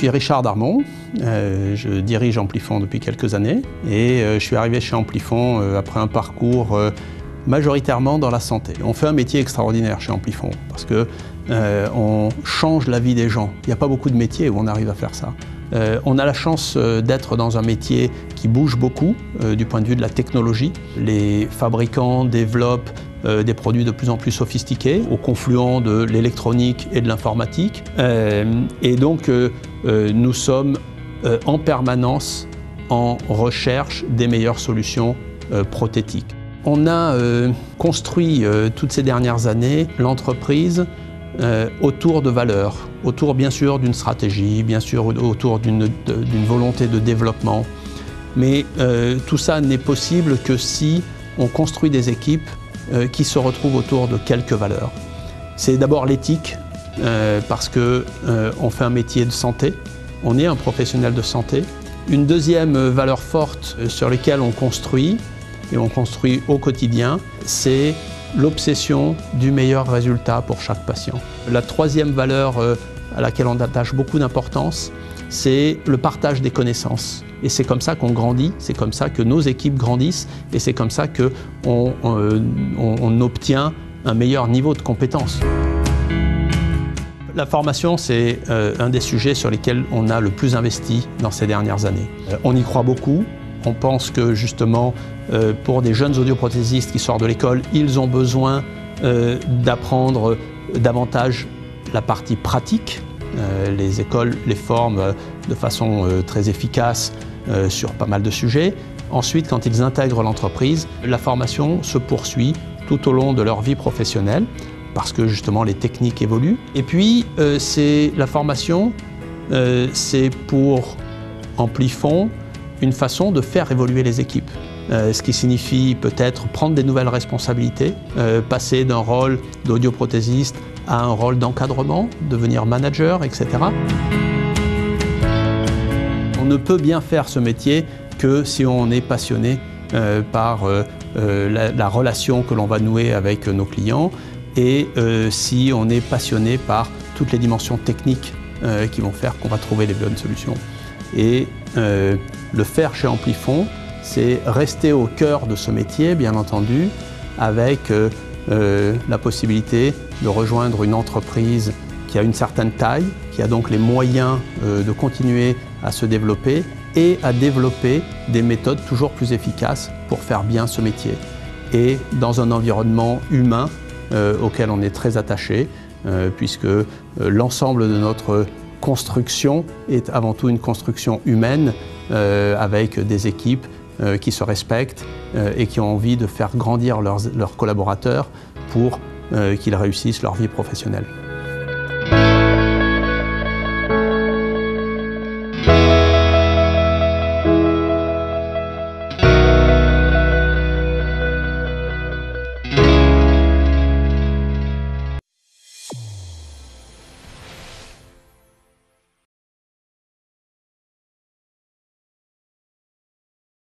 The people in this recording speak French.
suis Richard Darmon, je dirige Amplifon depuis quelques années et je suis arrivé chez Amplifon après un parcours majoritairement dans la santé. On fait un métier extraordinaire chez Amplifon parce que on change la vie des gens. Il n'y a pas beaucoup de métiers où on arrive à faire ça. On a la chance d'être dans un métier qui bouge beaucoup du point de vue de la technologie. Les fabricants développent des produits de plus en plus sophistiqués, au confluent de l'électronique et de l'informatique. Et donc, nous sommes en permanence en recherche des meilleures solutions prothétiques. On a construit toutes ces dernières années l'entreprise autour de valeurs, autour bien sûr d'une stratégie, bien sûr autour d'une volonté de développement. Mais tout ça n'est possible que si on construit des équipes qui se retrouvent autour de quelques valeurs. C'est d'abord l'éthique, parce qu'on fait un métier de santé, on est un professionnel de santé. Une deuxième valeur forte sur laquelle on construit, et on construit au quotidien, c'est l'obsession du meilleur résultat pour chaque patient. La troisième valeur à laquelle on attache beaucoup d'importance, c'est le partage des connaissances. Et c'est comme ça qu'on grandit, c'est comme ça que nos équipes grandissent et c'est comme ça qu'on obtient un meilleur niveau de compétence. La formation, c'est un des sujets sur lesquels on a le plus investi dans ces dernières années. On y croit beaucoup. On pense que justement, pour des jeunes audioprothésistes qui sortent de l'école, ils ont besoin d'apprendre davantage la partie pratique. Les écoles les forment de façon très efficace sur pas mal de sujets. Ensuite, quand ils intègrent l'entreprise, la formation se poursuit tout au long de leur vie professionnelle parce que justement les techniques évoluent. Et puis, la formation, c'est pour Amplifon une façon de faire évoluer les équipes. Ce qui signifie peut-être prendre des nouvelles responsabilités, passer d'un rôle d'audioprothésiste à un rôle d'encadrement, devenir manager, etc. On ne peut bien faire ce métier que si on est passionné par la relation que l'on va nouer avec nos clients et si on est passionné par toutes les dimensions techniques qui vont faire qu'on va trouver les bonnes solutions. Et le faire chez Amplifon, c'est rester au cœur de ce métier, bien entendu, avec la possibilité de rejoindre une entreprise qui a une certaine taille, qui a donc les moyens de continuer à se développer et à développer des méthodes toujours plus efficaces pour faire bien ce métier. Et dans un environnement humain auquel on est très attaché, puisque l'ensemble de notre construction est avant tout une construction humaine avec des équipes qui se respectent et qui ont envie de faire grandir leurs collaborateurs pour qu'ils réussissent leur vie professionnelle.